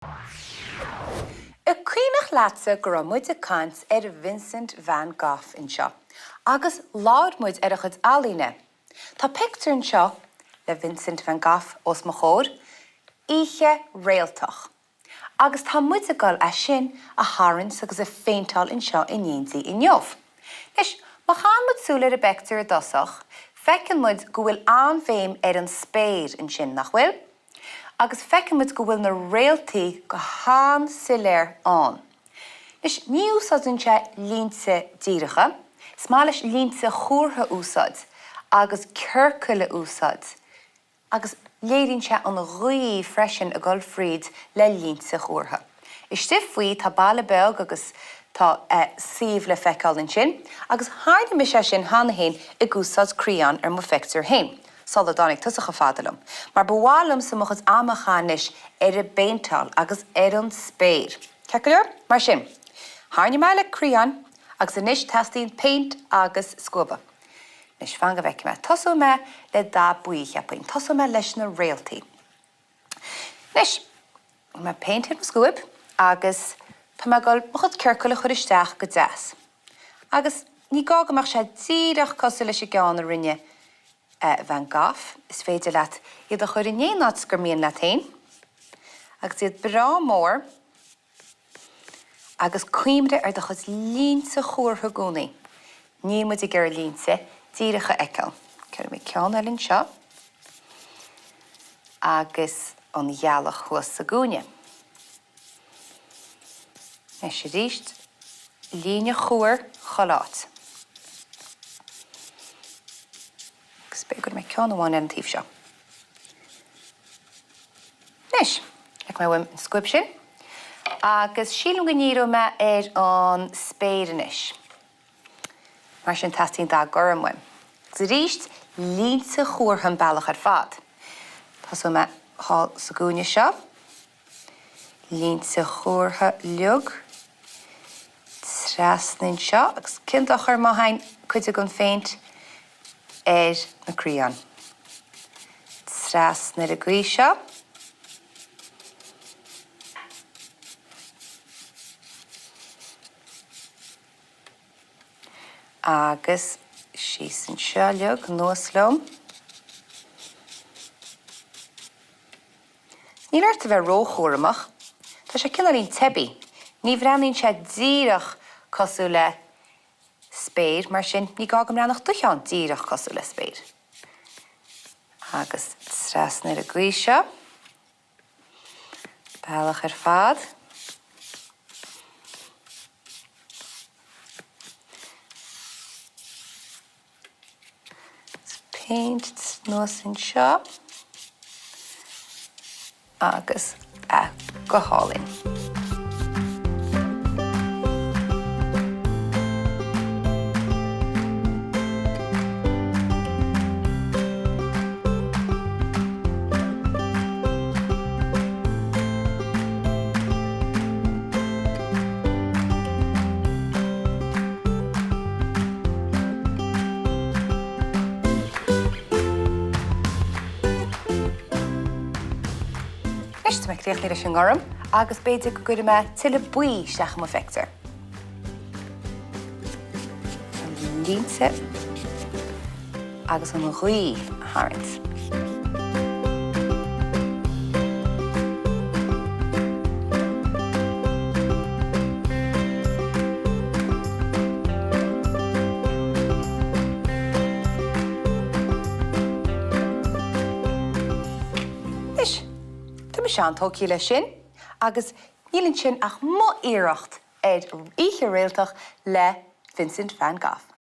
Y cuimach latsa gromwyd y cant Vincent Van Gogh in seo, agus laudmwyd a chud ealaíne. Tá picture in seo le Vincent Van Gogh os mo chóir, Oíche Réaltach. Agus tá muid a gol a sin a tharraingt agus a phéinteáil in seo in dhéantí in neomh. Nis, má chan muid súla a picture a dosach, fecin muid go bhfuil an-bhéim an spéir in sin nach bhfuil, agus fecin muid go bhfuil na réaltaí go háan siléir an. Nis, ní úsad in se línsa díracha, smális línsa chóirtha úsad, agus ceircula úsad, agus léirín se an ghuí freisin a golfríd le línsa chóirtha. Is faoi tá baile beag agus tá siomh le feiceáil in sin, agus háide me se sin hána hain i gúsad críán mo feictear hain. Sola dánig tusacha fadalam. Mar bhálam sa mochad amachánis a phéinteáil agus an spéir. Ceacair? Mar sin. Háine me le críán agus inis testín paint agus scuba. Nis fanga bheice me. Tosú me le dá buí cheappain. Tosú me leis na réaltaí. Nis, me paint ar scuib agus tá me gol mochad ceircula chur isteach go deas. Agus ní gágamach sé díreach cosú leis i gán a rinne Van Gogh, is féidir leat iad a chuir in éanaad gur míon le tain, agus iad bra mór, agus cuimre ar de chud línsa chóirtha gúnaí. Ní muid i gur línsa dírecha eiceil. Ceir mé ceann elinn seo, agus an dhealach chuas sa gúine. Nes sé ríist líne chóir choláit. Begur me ceann amháin an tíobh seo. Nis, ag me bhfuim scuib sin, agus sílim go níú me an spéir inis. Mar sin testín dá goram bhfuim. Sa ríist línsa chóirtha bailach ar fad. Tású me hall sa gúine seo, línsa chóirtha leog, trasnain seo, agus cinnteach ar má hain chuide gon féint na críán. Tras na gcuí seo. Agus síos an seo leog, nóslóm. Ní leart a bheith róchóramach, tá sé cinealaín tebi. Ní bhreanaín sé díreach cosú le spéir, mar sin ní gágam ránach ducheán díreach cosú le spéir. Agus tras na gcuí seo. Bailach ar fad. Paint nós in seo. Agus go hálinn. Nis me críoch leis an gharm, agus beidir go gcuide me tuile buí seach mo feictear. An línsa agus an ghuí tharraingt. Seán tócí le sin, agus nílann sin ach mo iireacht Oíche Réaltach le Vincent Van Gogh.